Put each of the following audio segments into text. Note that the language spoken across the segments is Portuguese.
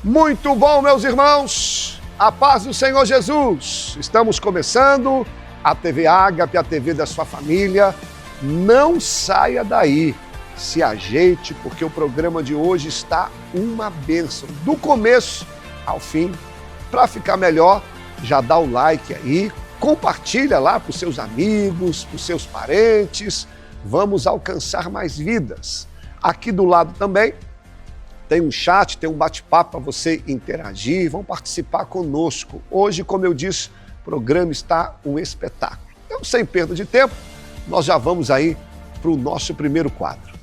Muito bom, meus irmãos, a paz do Senhor Jesus. Estamos começando a TV Ágape, a TV da sua família. Não saia daí, se ajeite, porque o programa de hoje está uma bênção, do começo ao fim. Para ficar melhor, já dá o like aí, compartilha lá para os seus amigos, para os seus parentes. Vamos alcançar mais vidas. Aqui do lado também tem um chat, tem um bate-papo para você interagir, vão participar conosco. Hoje, como eu disse, o programa está um espetáculo. Então, sem perda de tempo, nós já vamos aí para o nosso primeiro quadro.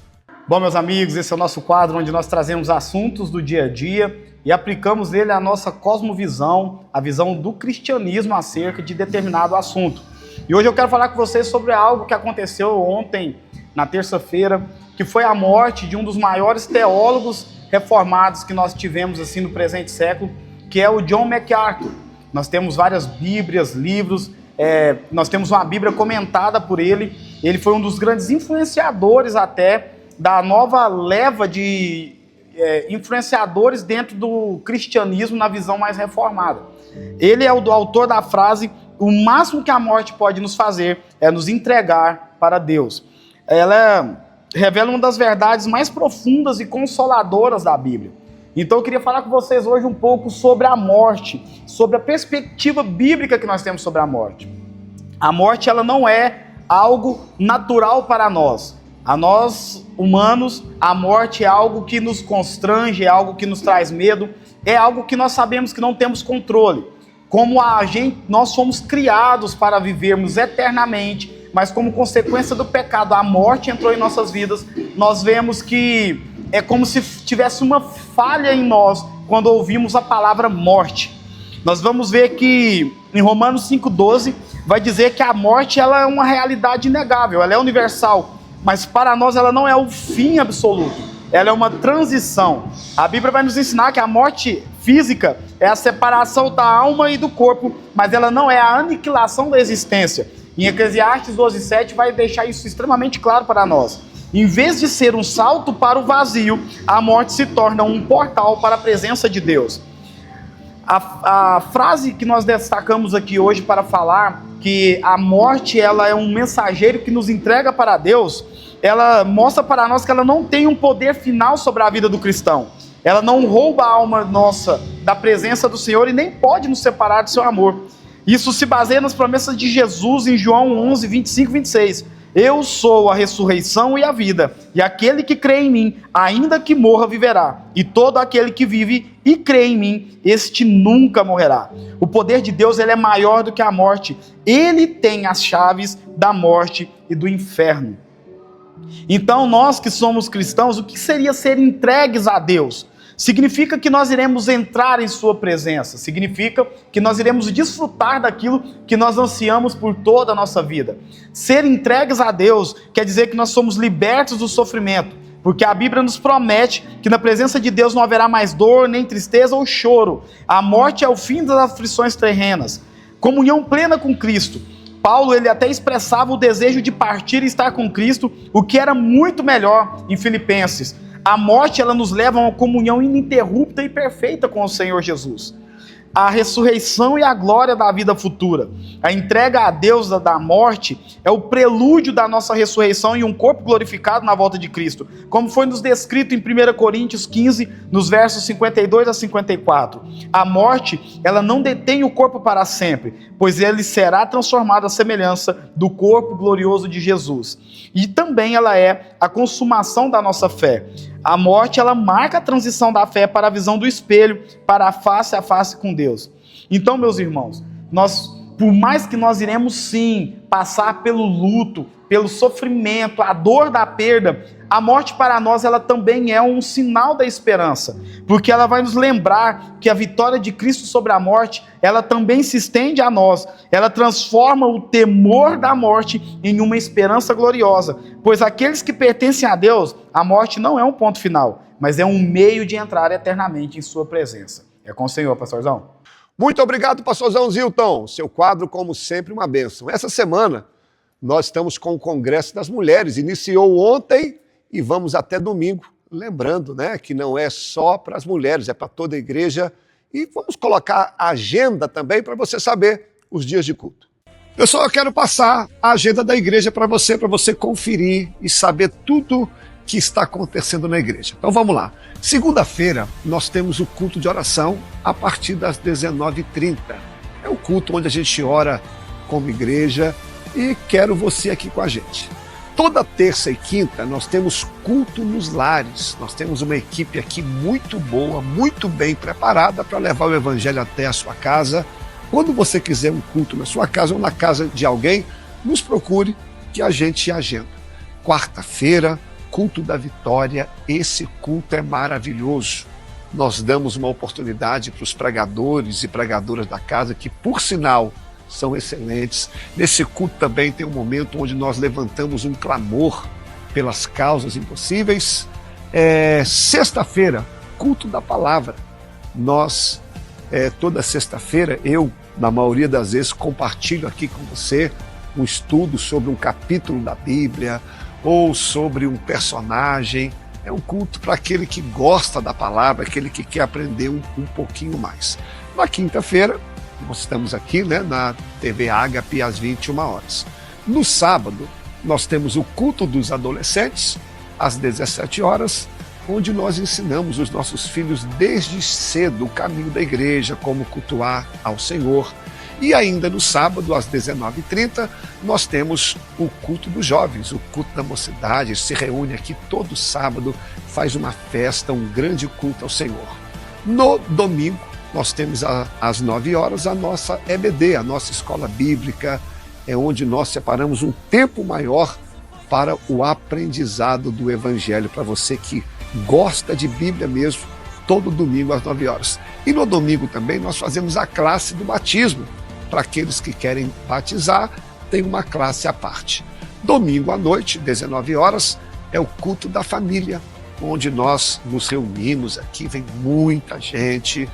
Bom, meus amigos, esse é o nosso quadro onde nós trazemos assuntos do dia a dia e aplicamos nele a nossa cosmovisão, a visão do cristianismo acerca de determinado assunto. E hoje eu quero falar com vocês sobre algo que aconteceu ontem, na terça-feira, que foi a morte de um dos maiores teólogos reformados que nós tivemos assim no presente século, que é o John MacArthur. Nós temos várias bíblias, livros, nós temos uma bíblia comentada por ele. Ele foi um dos grandes influenciadores até da nova leva de influenciadores dentro do cristianismo na visão mais reformada. Ele é o autor da frase: o máximo que a morte pode nos fazer é nos entregar para Deus. Ela revela uma das verdades mais profundas e consoladoras da Bíblia. Então eu queria falar com vocês hoje um pouco sobre a morte, sobre a perspectiva bíblica que nós temos sobre a morte. A morte, ela não é algo natural para nós. A nós, humanos, a morte é algo que nos constrange, é algo que nos traz medo, é algo que nós sabemos que não temos controle. Como nós fomos criados para vivermos eternamente, mas como consequência do pecado, a morte entrou em nossas vidas. Nós vemos que é como se tivesse uma falha em nós quando ouvimos a palavra morte. Nós vamos ver que em Romanos 5,12 vai dizer que a morte, ela é uma realidade inegável, ela é universal, mas para nós ela não é o fim absoluto, ela é uma transição. A Bíblia vai nos ensinar que a morte física é a separação da alma e do corpo, mas ela não é a aniquilação da existência. Em Eclesiastes 12,7 vai deixar isso extremamente claro para nós. Em vez de ser um salto para o vazio, a morte se torna um portal para a presença de Deus. A frase que nós destacamos aqui hoje para falar que a morte, ela é um mensageiro que nos entrega para Deus, ela mostra para nós que ela não tem um poder final sobre a vida do cristão. Ela não rouba a alma nossa da presença do Senhor e nem pode nos separar do seu amor. Isso se baseia nas promessas de Jesus em João 11, 25 e 26. Eu sou a ressurreição e a vida, e aquele que crê em mim, ainda que morra, viverá. E todo aquele que vive e crê em mim, este nunca morrerá. O poder de Deus, ele é maior do que a morte. Ele tem as chaves da morte e do inferno. Então, nós que somos cristãos, o que seria ser entregues a Deus? Significa que nós iremos entrar em sua presença, significa que nós iremos desfrutar daquilo que nós ansiamos por toda a nossa vida. Ser entregues a Deus quer dizer que nós somos libertos do sofrimento, porque a Bíblia nos promete que na presença de Deus não haverá mais dor, nem tristeza ou choro. A morte é o fim das aflições terrenas. Comunhão plena com Cristo. Paulo, ele até expressava o desejo de partir e estar com Cristo, o que era muito melhor em Filipenses. A morte, ela nos leva a uma comunhão ininterrupta e perfeita com o Senhor Jesus. A ressurreição e a glória da vida futura. A entrega a Deus da morte é o prelúdio da nossa ressurreição e um corpo glorificado na volta de Cristo, como foi nos descrito em 1 Coríntios 15, nos versos 52 a 54. A morte, ela não detém o corpo para sempre, pois ele será transformado à semelhança do corpo glorioso de Jesus. E também ela é a consumação da nossa fé. A morte, ela marca a transição da fé para a visão do espelho, para a face com Deus. Então, meus irmãos, por mais que nós iremos sim passar pelo luto, pelo sofrimento, a dor da perda, a morte para nós, ela também é um sinal da esperança, porque ela vai nos lembrar que a vitória de Cristo sobre a morte, ela também se estende a nós, ela transforma o temor da morte em uma esperança gloriosa, pois aqueles que pertencem a Deus, a morte não é um ponto final, mas é um meio de entrar eternamente em sua presença. É com o Senhor, pastorzão. Muito obrigado, pastorzão Zilton. Seu quadro, como sempre, uma bênção. Essa semana, nós estamos com o Congresso das Mulheres. Iniciou ontem e vamos até domingo, lembrando, né, que não é só para as mulheres, é para toda a igreja. E vamos colocar a agenda também para você saber os dias de culto. Pessoal, eu quero passar a agenda da igreja para você conferir e saber tudo que está acontecendo na igreja. Então vamos lá. Segunda-feira nós temos o culto de oração a partir das 19h30. É o culto onde a gente ora como igreja e quero você aqui com a gente. Toda terça e quinta nós temos culto nos lares. Nós temos uma equipe aqui muito boa, muito bem preparada para levar o evangelho até a sua casa. Quando você quiser um culto na sua casa ou na casa de alguém, nos procure que a gente agenda. Quarta-feira, culto da vitória. Esse culto é maravilhoso. Nós damos uma oportunidade para os pregadores e pregadoras da casa, que por sinal são excelentes. Nesse culto também tem um momento onde nós levantamos um clamor pelas causas impossíveis. Sexta-feira, culto da palavra. Nós, toda sexta-feira, eu, na maioria das vezes, compartilho aqui com você um estudo sobre um capítulo da Bíblia ou sobre um personagem. É um culto para aquele que gosta da palavra, aquele que quer aprender um pouquinho mais. Na quinta-feira, nós estamos aqui, né, na TV Ágape às 21 horas. No sábado, nós temos o culto dos adolescentes às 17 horas, onde nós ensinamos os nossos filhos desde cedo o caminho da igreja, como cultuar ao Senhor. E ainda no sábado, às 19h30, nós temos o culto dos jovens, o culto da mocidade. Se reúne aqui todo sábado, faz uma festa, um grande culto ao Senhor. No domingo, nós temos às 9 horas a nossa EBD, a nossa escola bíblica, é onde nós separamos um tempo maior para o aprendizado do Evangelho, para você que gosta de Bíblia mesmo, todo domingo às 9 horas. E no domingo também nós fazemos a classe do batismo. Para aqueles que querem batizar, tem uma classe à parte. Domingo à noite, 19 horas, é o culto da família, onde nós nos reunimos aqui, vem muita gente.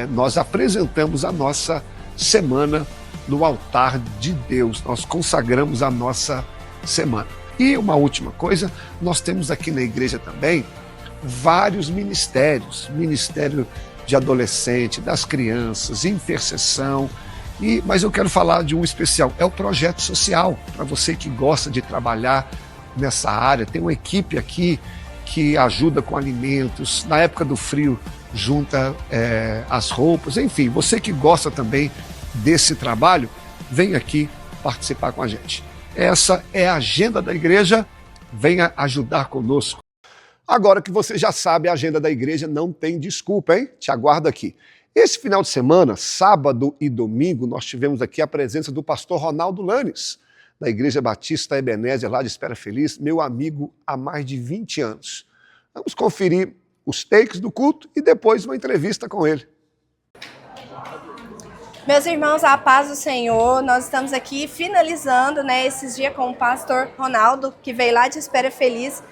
Nós apresentamos a nossa semana no altar de Deus, nós consagramos a nossa semana. E uma última coisa, nós temos aqui na igreja também vários ministérios, ministério de adolescente, das crianças, intercessão, mas eu quero falar de um especial, é o projeto social, para você que gosta de trabalhar nessa área. Tem uma equipe aqui que ajuda com alimentos, na época do frio junta as roupas, enfim, você que gosta também desse trabalho, vem aqui participar com a gente. Essa é a agenda da igreja, venha ajudar conosco. Agora que você já sabe a agenda da igreja, não tem desculpa, hein? Te aguardo aqui. Esse final de semana, sábado e domingo, nós tivemos aqui a presença do pastor Ronaldo Lanes, da Igreja Batista Ebenezer, lá de Espera Feliz, meu amigo há mais de 20 anos. Vamos conferir os takes do culto e depois uma entrevista com ele. Meus irmãos, a paz do Senhor, nós estamos aqui finalizando, esses dias com o pastor Ronaldo, que veio lá de Espera Feliz,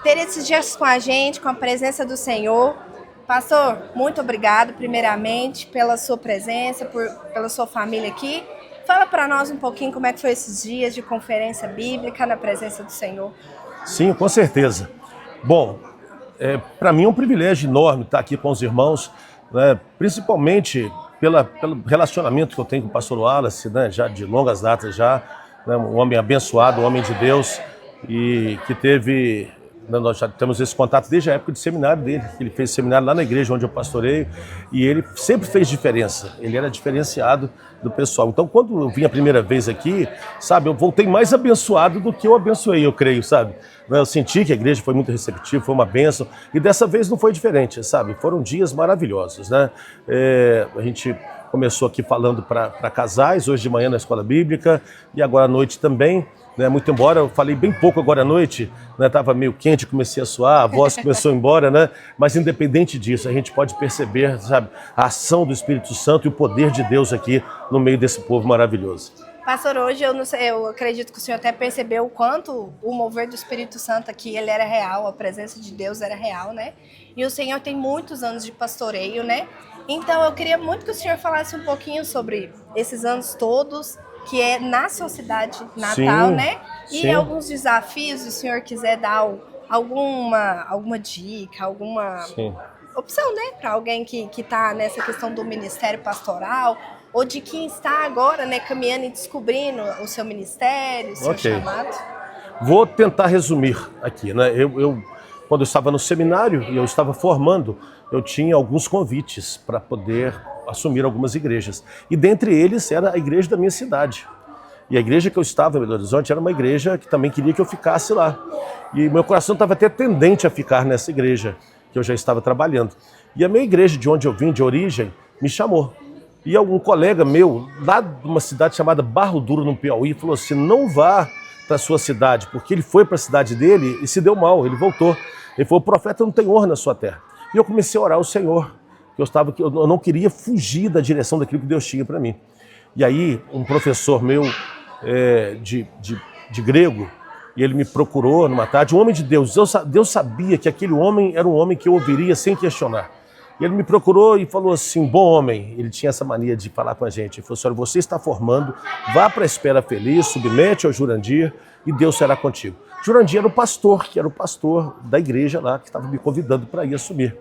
ter esses dias com a gente, com a presença do Senhor. Pastor, muito obrigado, primeiramente, pela sua presença, pela sua família aqui. Fala para nós um pouquinho como é que foi esses dias de conferência bíblica na presença do Senhor. Sim, com certeza. Bom, para mim é um privilégio enorme estar aqui com os irmãos, né, principalmente pelo relacionamento que eu tenho com o pastor Wallace, né, já de longas datas já, né, um homem abençoado, um homem de Deus, e que teve... Nós já temos esse contato desde a época de seminário dele, ele fez seminário lá na igreja onde eu pastoreio, e ele sempre fez diferença, ele era diferenciado do pessoal. Então, quando eu vim a primeira vez aqui, sabe, eu voltei mais abençoado do que eu abençoei, eu creio, sabe? Eu senti que a igreja foi muito receptiva, foi uma bênção, e dessa vez não foi diferente, sabe? Foram dias maravilhosos, né? A gente começou aqui falando para casais, hoje de manhã na escola bíblica, e agora à noite também. Muito embora eu falei bem pouco agora à noite, estava meio quente, comecei a suar, a voz começou a ir embora, né? Mas independente disso, a gente pode perceber, sabe, a ação do Espírito Santo e o poder de Deus aqui no meio desse povo maravilhoso. Pastor, hoje eu acredito que o senhor até percebeu o quanto o mover do Espírito Santo aqui, ele era real, a presença de Deus era real, né? E o senhor tem muitos anos de pastoreio, né? Então eu queria muito que o senhor falasse um pouquinho sobre esses anos todos, que é na sua cidade natal, sim, né? E sim. alguns desafios, se o senhor quiser dar alguma dica, alguma Sim. opção, né, para alguém que está nessa questão do ministério pastoral, ou de quem está agora, né, caminhando e descobrindo o seu ministério, o seu chamado? Vou tentar resumir aqui, né? Quando eu estava no seminário e eu estava formando, eu tinha alguns convites para poder assumir algumas igrejas. E dentre eles era a igreja da minha cidade. E a igreja que eu estava em Belo Horizonte era uma igreja que também queria que eu ficasse lá. E meu coração estava até tendente a ficar nessa igreja que eu já estava trabalhando. E a minha igreja, de onde eu vim, de origem, me chamou. E algum colega meu, lá de uma cidade chamada Barro Duro, no Piauí, falou assim, não vá para a sua cidade, porque ele foi para a cidade dele e se deu mal, ele voltou. Ele falou, o profeta não tem honra na sua terra. E eu comecei a orar ao Senhor, que eu não queria fugir da direção daquilo que Deus tinha para mim. E aí, um professor meu de grego, e ele me procurou numa tarde, um homem de Deus. Deus sabia que aquele homem era um homem que eu ouviria sem questionar. E ele me procurou e falou assim, bom homem, ele tinha essa mania de falar com a gente. Ele falou assim, olha, você está formando, vá para a Espera Feliz, submete ao Jurandir e Deus será contigo. Jurandir era o pastor, que era o pastor da igreja lá, que estava me convidando para ir assumir.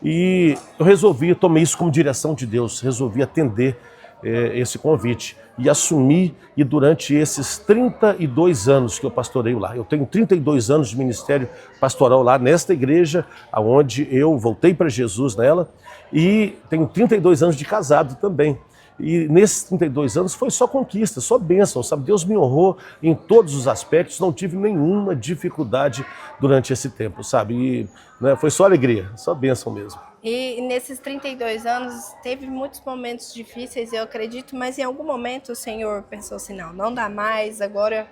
E eu tomei isso como direção de Deus, resolvi atender esse convite e assumi, e durante esses 32 anos que eu pastoreio lá, eu tenho 32 anos de ministério pastoral lá nesta igreja, onde eu voltei para Jesus nela, e tenho 32 anos de casado também. E nesses 32 anos foi só conquista, só bênção, sabe? Deus me honrou em todos os aspectos, não tive nenhuma dificuldade durante esse tempo, sabe? E, né, foi só alegria, só bênção mesmo. E nesses 32 anos, teve muitos momentos difíceis, eu acredito, mas em algum momento o Senhor pensou assim, não dá mais, agora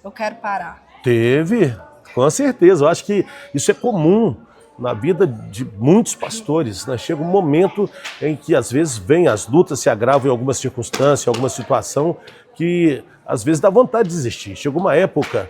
eu quero parar. Teve, com certeza. Eu acho que isso é comum na vida de muitos pastores, né? Chega um momento em que às vezes vem as lutas, se agravam em alguma circunstância, em alguma situação, que às vezes dá vontade de desistir. Chegou uma época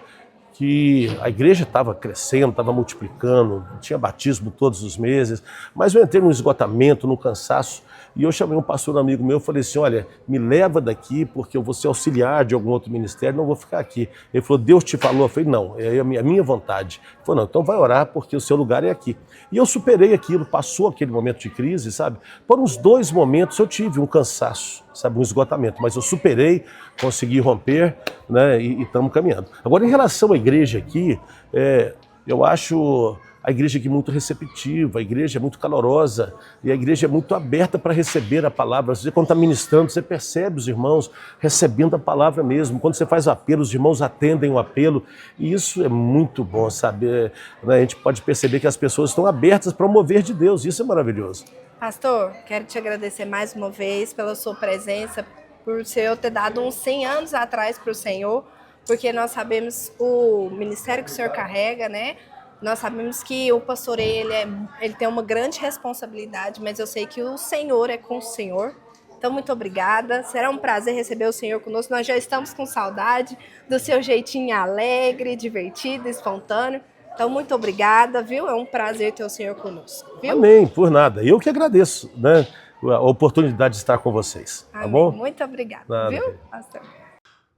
que a igreja estava crescendo, estava multiplicando, tinha batismo todos os meses, mas eu entrei num esgotamento, num cansaço, e eu chamei um pastor amigo meu e falei assim, olha, me leva daqui porque eu vou ser auxiliar de algum outro ministério, não vou ficar aqui. Ele falou, Deus te falou? Eu falei, não, é a minha vontade. Ele falou, não, então vai orar porque o seu lugar é aqui. E eu superei aquilo, passou aquele momento de crise, sabe? Por uns 2 momentos eu tive um cansaço, sabe, um esgotamento, mas eu superei, consegui romper, né, e estamos caminhando. Agora, em relação à igreja aqui, eu acho a igreja aqui muito receptiva, a igreja é muito calorosa e a igreja é muito aberta para receber a palavra. Você, quando está ministrando, você percebe os irmãos recebendo a palavra mesmo. Quando você faz apelo, os irmãos atendem o apelo e isso é muito bom, sabe? A gente pode perceber que as pessoas estão abertas para o mover de Deus, isso é maravilhoso. Pastor, quero te agradecer mais uma vez pela sua presença, por o Senhor ter dado uns 100 anos atrás para o Senhor, porque nós sabemos o ministério que o Senhor carrega, né? Nós sabemos que o pastoreio, ele tem uma grande responsabilidade, mas eu sei que o Senhor é com o Senhor. Então, muito obrigada. Será um prazer receber o Senhor conosco. Nós já estamos com saudade do seu jeitinho alegre, divertido, espontâneo. Então, muito obrigada, viu? É um prazer ter o Senhor conosco, viu? Amém, por nada. Eu que agradeço, né, a oportunidade de estar com vocês, Amém. Tá bom? Muito obrigada, Nada, viu, pastor?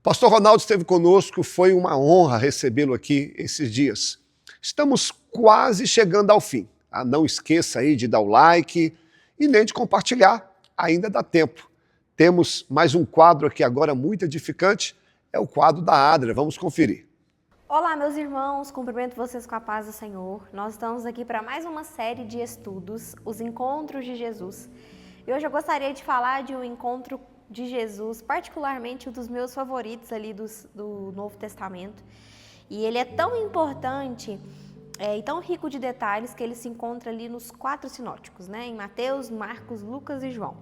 Pastor Ronaldo esteve conosco, foi uma honra recebê-lo aqui esses dias. Estamos quase chegando ao fim. Não esqueça aí de dar o like e nem de compartilhar, ainda dá tempo. Temos mais um quadro aqui agora muito edificante, é o quadro da Adra, vamos conferir. Olá, meus irmãos, cumprimento vocês com a paz do Senhor. Nós estamos aqui para mais uma série de estudos, os Encontros de Jesus. E hoje eu gostaria de falar de um encontro de Jesus, particularmente um dos meus favoritos ali do Novo Testamento. E ele é tão importante e tão rico de detalhes que ele se encontra ali nos 4 sinóticos, né? Em Mateus, Marcos, Lucas e João.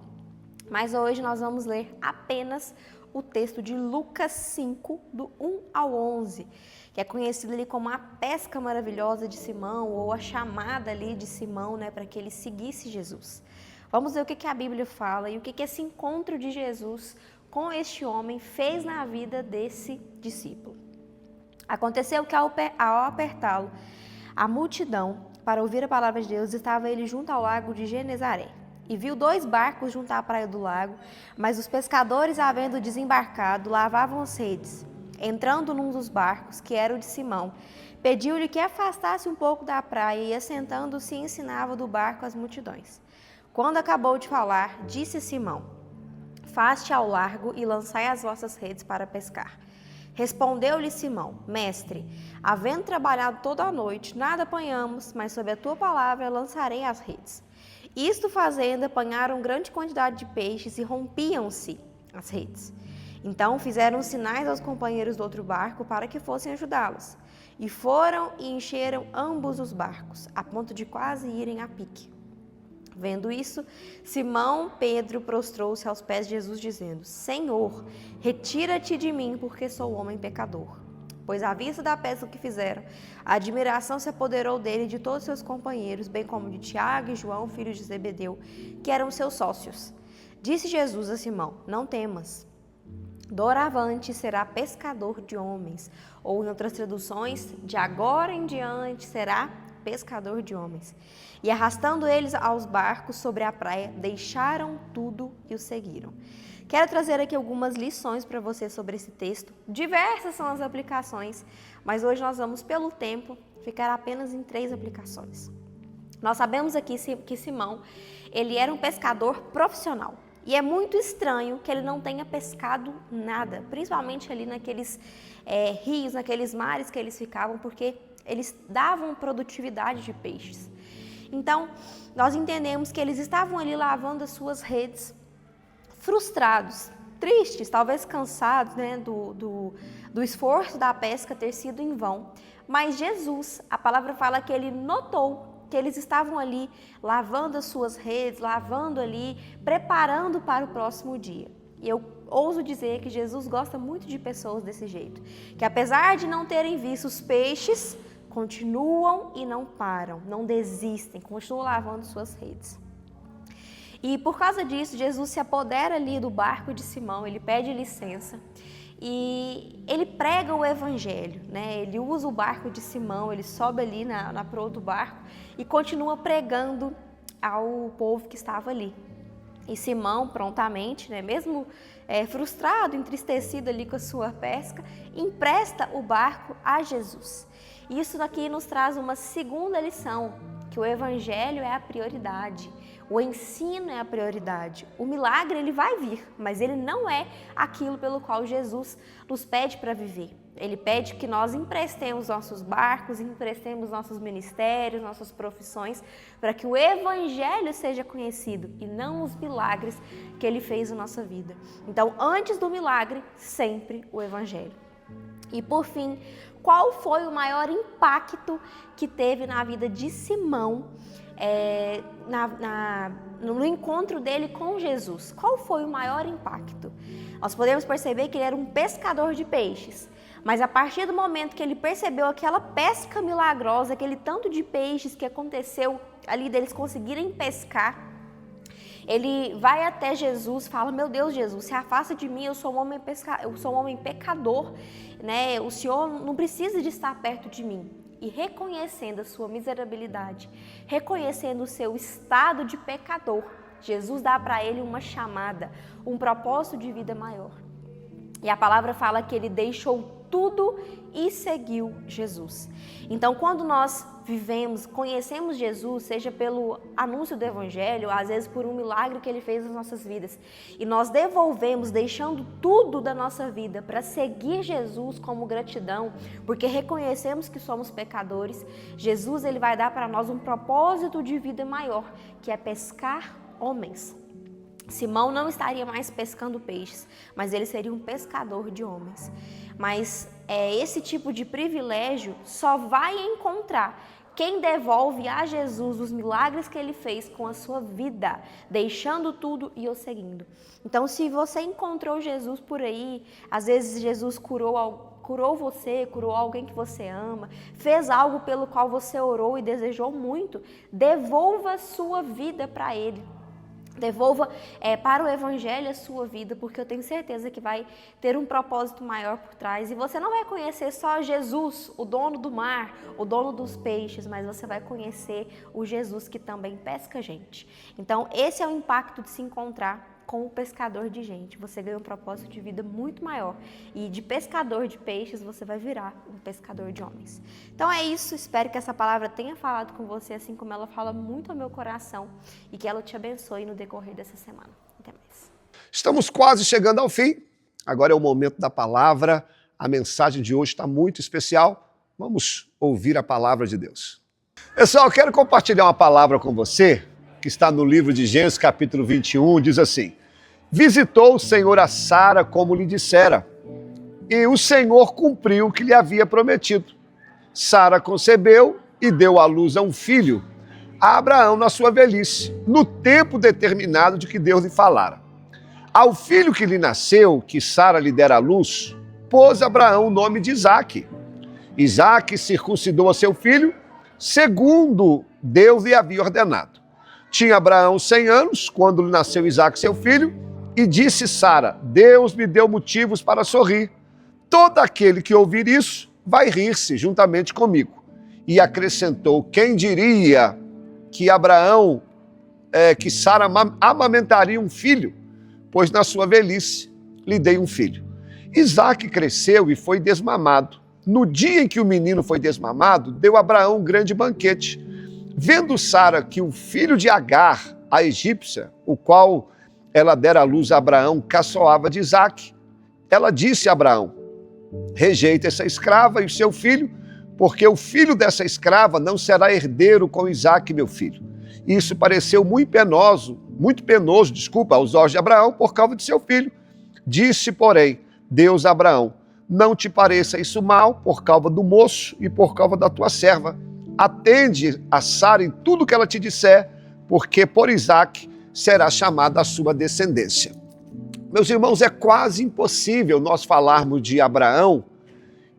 Mas hoje nós vamos ler apenas o texto de Lucas 5, do 1 ao 11, que é conhecido ali como a pesca maravilhosa de Simão, ou a chamada ali de Simão, né, para que ele seguisse Jesus. Vamos ver o que a Bíblia fala e o que esse encontro de Jesus com este homem fez na vida desse discípulo. Aconteceu que ao apertá-lo a multidão para ouvir a palavra de Deus, estava ele junto ao lago de Genezaré. E viu 2 barcos junto à praia do lago, mas os pescadores, havendo desembarcado, lavavam as redes. entrando num dos barcos, que era o de Simão, pediu-lhe que afastasse um pouco da praia e, assentando-se, ensinava do barco as multidões. Quando acabou de falar, disse a Simão: faste ao largo e lançai as vossas redes para pescar. Respondeu-lhe Simão: mestre, havendo trabalhado toda a noite, nada apanhamos, mas sob a tua palavra lançarei as redes. Isto fazendo, apanharam grande quantidade de peixes e rompiam-se as redes. Então fizeram sinais aos companheiros do outro barco para que fossem ajudá-los. E foram e encheram ambos os barcos, a ponto de quase irem a pique. Vendo isso, Simão Pedro prostrou-se aos pés de Jesus, dizendo: Senhor, retira-te de mim, porque sou homem pecador. Pois à vista da pesca que fizeram, a admiração se apoderou dele e de todos seus companheiros, bem como de Tiago e João, filhos de Zebedeu, que eram seus sócios. Disse Jesus a Simão: não temas. Doravante será pescador de homens. Ou em outras traduções, de agora em diante será pescador de homens. E arrastando eles aos barcos sobre a praia, deixaram tudo e o seguiram. Quero trazer aqui algumas lições para você sobre esse texto. Diversas são as aplicações, mas hoje nós vamos, pelo tempo, ficar apenas em 3 aplicações. Nós sabemos aqui que Simão, ele era um pescador profissional. E é muito estranho que ele não tenha pescado nada, principalmente ali naqueles rios, naqueles mares que eles ficavam, porque eles davam produtividade de peixes. Então, nós entendemos que eles estavam ali lavando as suas redes, frustrados, tristes, talvez cansados, né, do esforço da pesca ter sido em vão. Mas Jesus, a palavra fala que ele notou que eles estavam ali lavando as suas redes, lavando ali, preparando para o próximo dia. E eu ouso dizer que Jesus gosta muito de pessoas desse jeito, que apesar de não terem visto os peixes, continuam e não param, não desistem, continuam lavando suas redes. E por causa disso, Jesus se apodera ali do barco de Simão, ele pede licença e ele prega o evangelho, né? Ele usa o barco de Simão, ele sobe ali na proa do barco e continua pregando ao povo que estava ali. E Simão, prontamente, né, mesmo frustrado, entristecido ali com a sua pesca, empresta o barco a Jesus. Isso daqui nos traz uma segunda lição, que o evangelho é a prioridade, o ensino é a prioridade. O milagre ele vai vir, mas ele não é aquilo pelo qual Jesus nos pede para viver. Ele pede que nós emprestemos nossos barcos, emprestemos nossos ministérios, nossas profissões, para que o evangelho seja conhecido e não os milagres que ele fez na nossa vida. Então, antes do milagre, sempre o evangelho. E por fim, qual foi o maior impacto que teve na vida de Simão no encontro dele com Jesus? Qual foi o maior impacto? Nós podemos perceber que ele era um pescador de peixes, mas a partir do momento que ele percebeu aquela pesca milagrosa, aquele tanto de peixes que aconteceu ali deles conseguirem pescar, ele vai até Jesus, fala: meu Deus, Jesus, se afasta de mim, eu sou um homem pecador, né? O Senhor não precisa de estar perto de mim. E reconhecendo a sua miserabilidade, reconhecendo o seu estado de pecador, Jesus dá para ele uma chamada, um propósito de vida maior. E a palavra fala que ele deixou tudo e seguiu Jesus. Então, quando nós conhecemos Jesus, seja pelo anúncio do evangelho, às vezes por um milagre que ele fez nas nossas vidas, e nós devolvemos, deixando tudo da nossa vida para seguir Jesus como gratidão, porque reconhecemos que somos pecadores, Jesus ele vai dar para nós um propósito de vida maior, que é pescar homens. Simão não estaria mais pescando peixes, mas ele seria um pescador de homens. Mas esse tipo de privilégio só vai encontrar quem devolve a Jesus os milagres que ele fez com a sua vida, deixando tudo e o seguindo. Então, se você encontrou Jesus por aí, às vezes Jesus curou você, curou alguém que você ama, fez algo pelo qual você orou e desejou muito, devolva a sua vida para ele. Devolva para o evangelho a sua vida, porque eu tenho certeza que vai ter um propósito maior por trás. E você não vai conhecer só Jesus, o dono do mar, o dono dos peixes, mas você vai conhecer o Jesus que também pesca gente. Então, esse é o impacto de se encontrar como pescador de gente. Você ganha um propósito de vida muito maior. E de pescador de peixes, você vai virar um pescador de homens. Então é isso, espero que essa palavra tenha falado com você, assim como ela fala muito ao meu coração, e que ela te abençoe no decorrer dessa semana. Até mais. Estamos quase chegando ao fim. Agora é o momento da palavra. A mensagem de hoje está muito especial. Vamos ouvir a palavra de Deus. Pessoal, eu quero compartilhar uma palavra com você, que está no livro de Gênesis, capítulo 21, diz assim: visitou o Senhor a Sara como lhe dissera, e o Senhor cumpriu o que lhe havia prometido. Sara concebeu e deu à luz a um filho, a Abraão na sua velhice, no tempo determinado de que Deus lhe falara. Ao filho que lhe nasceu, que Sara lhe dera à luz, pôs Abraão o nome de Isaque. Isaque circuncidou a seu filho, segundo Deus lhe havia ordenado. Tinha Abraão 100 anos, quando lhe nasceu Isaque, seu filho, e disse Sara: Deus me deu motivos para sorrir. Todo aquele que ouvir isso vai rir-se juntamente comigo. E acrescentou: quem diria que que Sara amamentaria um filho? Pois na sua velhice lhe dei um filho. Isaque cresceu e foi desmamado. No dia em que o menino foi desmamado, deu a Abraão um grande banquete. Vendo Sara que o filho de Agar, a egípcia, o qual ela dera à luz a Abraão, caçoava de Isaque, ela disse a Abraão: rejeita essa escrava e o seu filho, porque o filho dessa escrava não será herdeiro com Isaque, meu filho. Isso pareceu muito penoso, aos olhos de Abraão por causa de seu filho. Disse, porém, Deus a Abraão: não te pareça isso mal por causa do moço e por causa da tua serva. Atende a Sara em tudo que ela te disser, porque por Isaque será chamada a sua descendência. Meus irmãos, é quase impossível nós falarmos de Abraão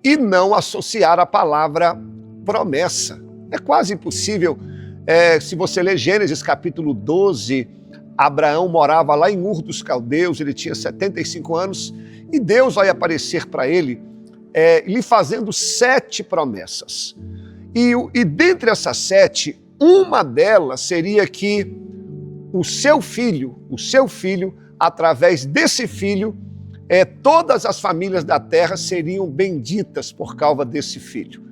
e não associar a palavra promessa. É quase impossível. Se você ler Gênesis capítulo 12, Abraão morava lá em Ur dos Caldeus, ele tinha 75 anos, e Deus vai aparecer para ele, lhe fazendo 7 promessas. E dentre essas 7, uma delas seria que o seu filho, através desse filho, todas as famílias da terra seriam benditas por causa desse filho.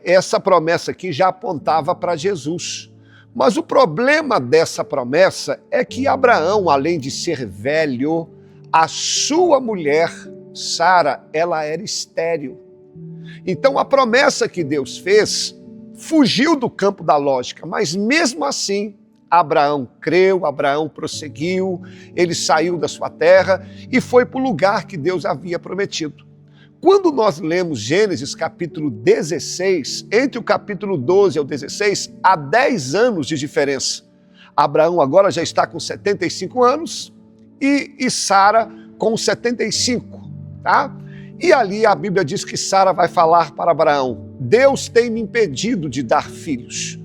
Essa promessa aqui já apontava para Jesus. Mas o problema dessa promessa é que Abraão, além de ser velho, a sua mulher, Sara, ela era estéril. Então a promessa que Deus fez fugiu do campo da lógica, mas mesmo assim, Abraão creu, Abraão prosseguiu, ele saiu da sua terra e foi para o lugar que Deus havia prometido. Quando nós lemos Gênesis capítulo 16, entre o capítulo 12 ao 16, há 10 anos de diferença. Abraão agora já está com 75 anos e Sara com 75, tá? E ali a Bíblia diz que Sara vai falar para Abraão: Deus tem me impedido de dar filhos.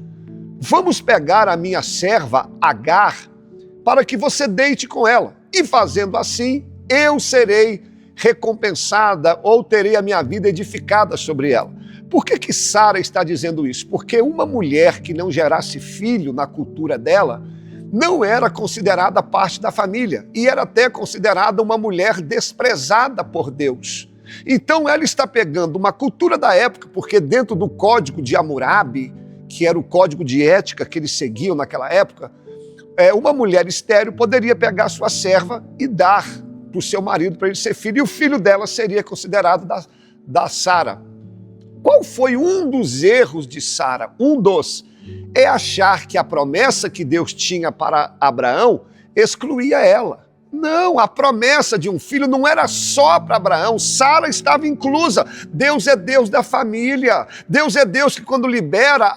Vamos pegar a minha serva Agar para que você deite com ela. E fazendo assim, eu serei recompensada ou terei a minha vida edificada sobre ela. Por que Sara está dizendo isso? Porque uma mulher que não gerasse filho na cultura dela não era considerada parte da família e era até considerada uma mulher desprezada por Deus. Então ela está pegando uma cultura da época, porque dentro do código de Hammurabi, que era o código de ética que eles seguiam naquela época, uma mulher estéril poderia pegar sua serva e dar para o seu marido, para ele ser filho, e o filho dela seria considerado da Sara. Qual foi um dos erros de Sara? É achar que a promessa que Deus tinha para Abraão excluía ela. Não, a promessa de um filho não era só para Abraão, Sara estava inclusa. Deus é Deus da família. Deus é Deus que quando libera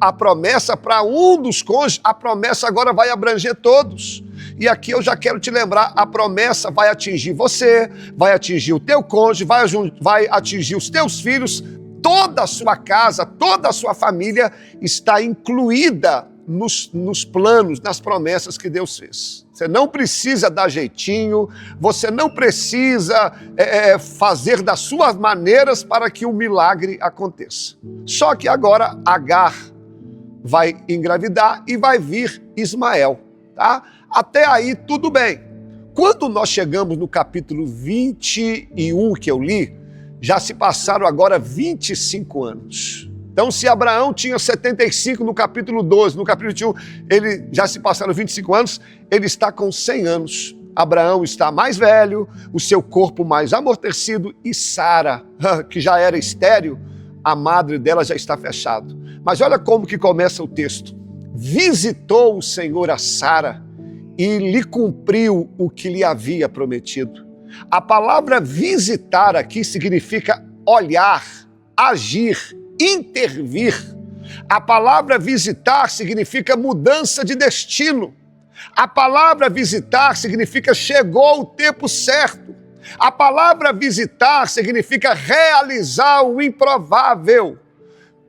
a promessa para um dos cônjuges, a promessa agora vai abranger todos. E aqui eu já quero te lembrar, a promessa vai atingir você, vai atingir o teu cônjuge, vai atingir os teus filhos, toda a sua casa, toda a sua família está incluída nos planos, nas promessas que Deus fez. Você não precisa dar jeitinho, você não precisa fazer das suas maneiras para que o milagre aconteça. Só que agora Agar vai engravidar e vai vir Ismael. tá? Até aí tudo bem. Quando nós chegamos no capítulo 21 que eu li, já se passaram agora 25 anos. Então, se Abraão tinha 75 no capítulo 12, no capítulo 21, ele já se passaram 25 anos, ele está com 100 anos. Abraão está mais velho, o seu corpo mais amortecido, e Sara, que já era estéril, a madre dela já está fechada. Mas olha como que começa o texto. Visitou o Senhor a Sara e lhe cumpriu o que lhe havia prometido. A palavra visitar aqui significa olhar, agir, intervir. A palavra visitar significa mudança de destino. A palavra visitar significa chegou o tempo certo. A palavra visitar significa realizar o improvável.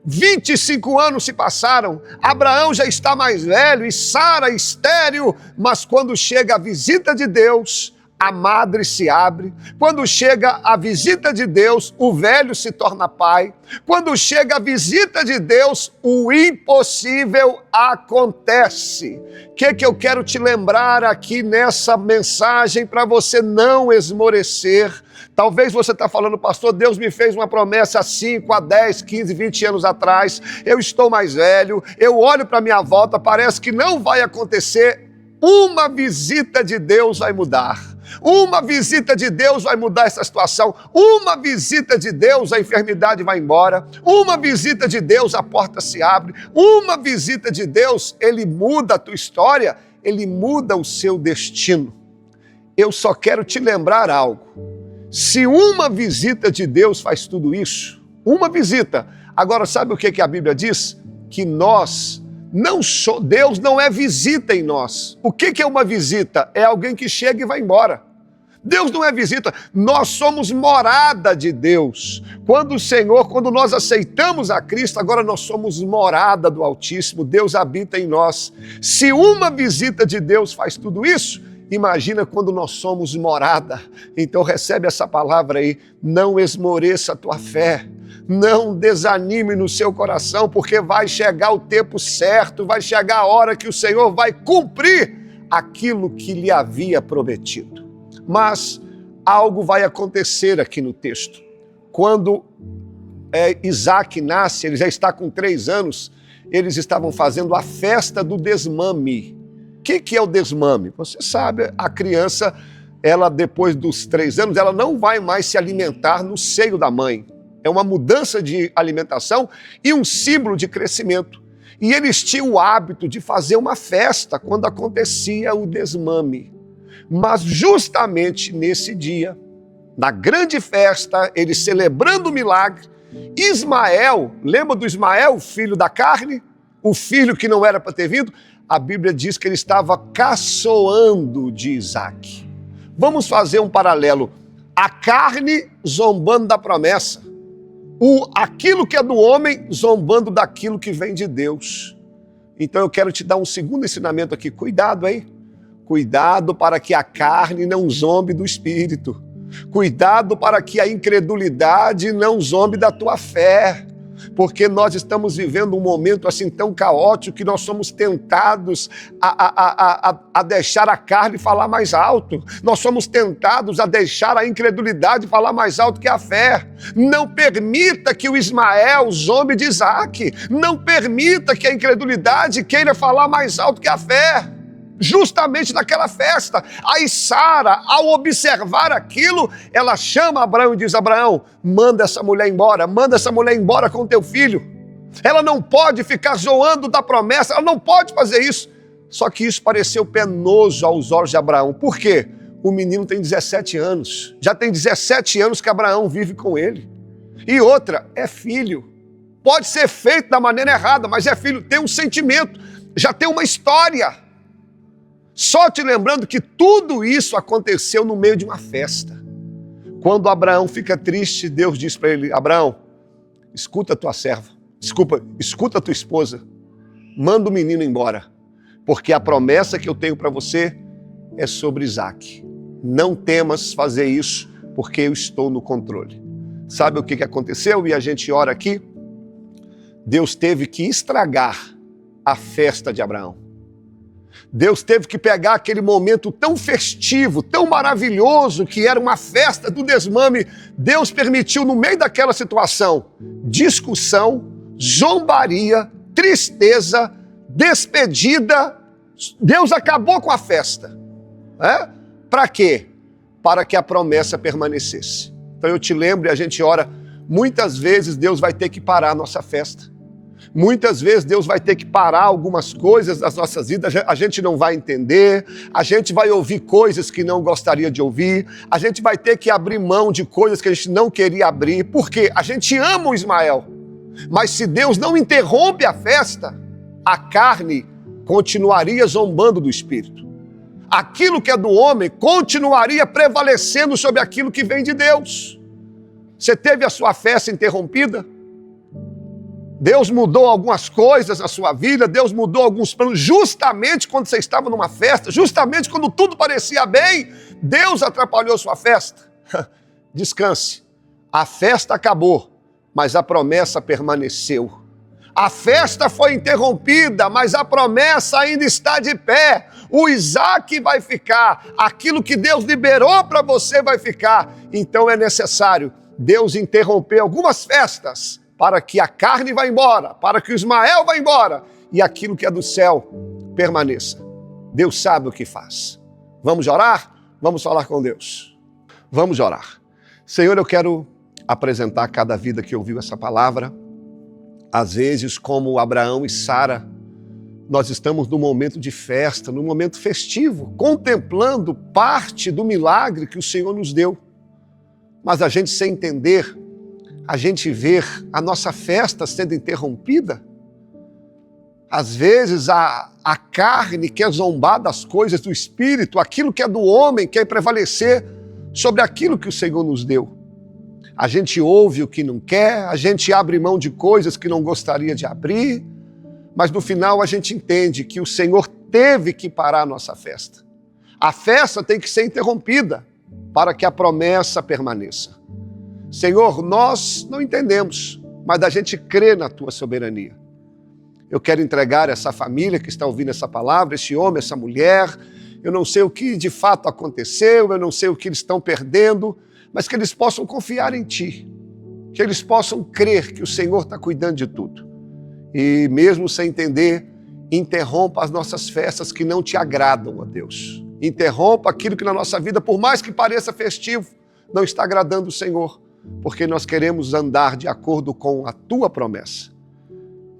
25 anos se passaram, Abraão já está mais velho e Sara estéril, mas quando chega a visita de Deus, a madre se abre. Quando chega a visita de Deus, o velho se torna pai. Quando chega a visita de Deus, o impossível acontece. O que eu quero te lembrar aqui nessa mensagem para você não esmorecer? Talvez você está falando, pastor, Deus me fez uma promessa há 5, a 10, 15, 20 anos atrás. Eu estou mais velho, eu olho para a minha volta, parece que não vai acontecer. Uma visita de Deus vai mudar. Uma visita de Deus vai mudar essa situação. Uma visita de Deus, a enfermidade vai embora. Uma visita de Deus, a porta se abre. Uma visita de Deus, Ele muda a tua história, Ele muda o seu destino. Eu só quero te lembrar algo. Se uma visita de Deus faz tudo isso, uma visita. Agora, sabe o que a Bíblia diz? Que Deus não é visita em nós. O que é uma visita? É alguém que chega e vai embora. Deus não é visita, nós somos morada de Deus. Quando nós aceitamos a Cristo, agora nós somos morada do Altíssimo, Deus habita em nós. Se uma visita de Deus faz tudo isso, imagina quando nós somos morada. Então recebe essa palavra aí, não esmoreça a tua fé. Não desanime no seu coração, porque vai chegar o tempo certo, vai chegar a hora que o Senhor vai cumprir aquilo que lhe havia prometido. Mas algo vai acontecer aqui no texto. Quando Isaac nasce, ele já está com 3 anos, eles estavam fazendo a festa do desmame. O que é o desmame? Você sabe, a criança, ela depois dos 3 anos, ela não vai mais se alimentar no seio da mãe. É uma mudança de alimentação e um símbolo de crescimento. E eles tinham o hábito de fazer uma festa quando acontecia o desmame. Mas justamente nesse dia, na grande festa, eles celebrando o milagre, Ismael, lembra do Ismael, o filho da carne? O filho que não era para ter vindo? A Bíblia diz que ele estava caçoando de Isaac. Vamos fazer um paralelo. A carne zombando da promessa. Aquilo que é do homem zombando daquilo que vem de Deus. Então eu quero te dar um segundo ensinamento aqui. Cuidado, hein? Cuidado para que a carne não zombe do espírito. Cuidado para que a incredulidade não zombe da tua fé. Porque nós estamos vivendo um momento assim tão caótico que nós somos tentados a deixar a carne falar mais alto. Nós somos tentados a deixar a incredulidade falar mais alto que a fé. Não permita que o Ismael zombe de Isaac. Não permita que a incredulidade queira falar mais alto que a fé. Justamente naquela festa, aí Sara, ao observar aquilo, ela chama Abraão e diz: Abraão, manda essa mulher embora com teu filho. Ela não pode ficar zoando da promessa, ela não pode fazer isso. Só que isso pareceu penoso aos olhos de Abraão. Por quê? O menino tem 17 anos, já tem 17 anos que Abraão vive com ele. E outra, é filho. Pode ser feito da maneira errada, mas é filho, tem um sentimento, já tem uma história. Só te lembrando que tudo isso aconteceu no meio de uma festa. Quando Abraão fica triste, Deus diz para ele: Abraão, escuta a tua serva, escuta a tua esposa, manda o menino embora, porque a promessa que eu tenho para você é sobre Isaac. Não temas fazer isso, porque eu estou no controle. Sabe o que aconteceu? E a gente ora aqui. Deus teve que estragar a festa de Abraão. Deus teve que pegar aquele momento tão festivo, tão maravilhoso, que era uma festa do desmame. Deus permitiu, no meio daquela situação, discussão, zombaria, tristeza, despedida. Deus acabou com a festa. Para quê? Para que a promessa permanecesse. Então eu te lembro, e a gente ora, muitas vezes Deus vai ter que parar a nossa festa. Muitas vezes Deus vai ter que parar algumas coisas das nossas vidas, a gente não vai entender, a gente vai ouvir coisas que não gostaria de ouvir, a gente vai ter que abrir mão de coisas que a gente não queria abrir, porque a gente ama o Ismael, mas se Deus não interrompe a festa, a carne continuaria zombando do Espírito. Aquilo que é do homem continuaria prevalecendo sobre aquilo que vem de Deus. Você teve a sua festa interrompida? Deus mudou algumas coisas na sua vida, Deus mudou alguns planos, justamente quando você estava numa festa, justamente quando tudo parecia bem, Deus atrapalhou sua festa. Descanse, a festa acabou, mas a promessa permaneceu. A festa foi interrompida, mas a promessa ainda está de pé. O Isaac vai ficar, aquilo que Deus liberou para você vai ficar. Então é necessário Deus interromper algumas festas, para que a carne vá embora, para que o Ismael vá embora e aquilo que é do céu permaneça. Deus sabe o que faz. Vamos orar? Vamos falar com Deus. Vamos orar. Senhor, eu quero apresentar cada vida que ouviu essa palavra. Às vezes, como Abraão e Sara, nós estamos num momento de festa, num momento festivo, contemplando parte do milagre que o Senhor nos deu. Mas a gente, sem entender, a gente vê a nossa festa sendo interrompida. Às vezes a carne quer zombar das coisas do Espírito, aquilo que é do homem quer prevalecer sobre aquilo que o Senhor nos deu. A gente ouve o que não quer, a gente abre mão de coisas que não gostaria de abrir, mas no final a gente entende que o Senhor teve que parar a nossa festa. A festa tem que ser interrompida para que a promessa permaneça. Senhor, nós não entendemos, mas a gente crê na Tua soberania. Eu quero entregar essa família que está ouvindo essa palavra, esse homem, essa mulher. Eu não sei o que de fato aconteceu, eu não sei o que eles estão perdendo, mas que eles possam confiar em Ti, que eles possam crer que o Senhor está cuidando de tudo. E mesmo sem entender, interrompa as nossas festas que não Te agradam, ó Deus. Interrompa aquilo que na nossa vida, por mais que pareça festivo, não está agradando o Senhor, porque nós queremos andar de acordo com a Tua promessa.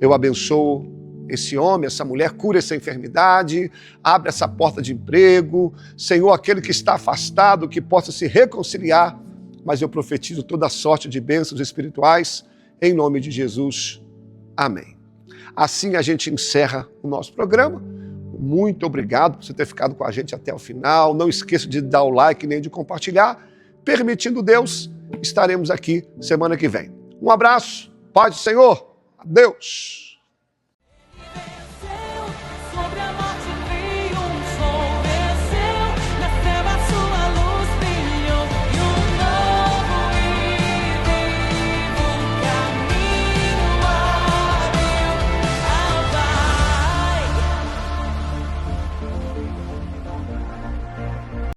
Eu abençoo esse homem, essa mulher, cura essa enfermidade, abre essa porta de emprego. Senhor, aquele que está afastado, que possa se reconciliar, mas eu profetizo toda sorte de bênçãos espirituais, em nome de Jesus. Amém. Assim a gente encerra o nosso programa. Muito obrigado por você ter ficado com a gente até o final. Não esqueça de dar o like nem de compartilhar. Permitindo Deus, estaremos aqui semana que vem. Um abraço, paz do Senhor, adeus.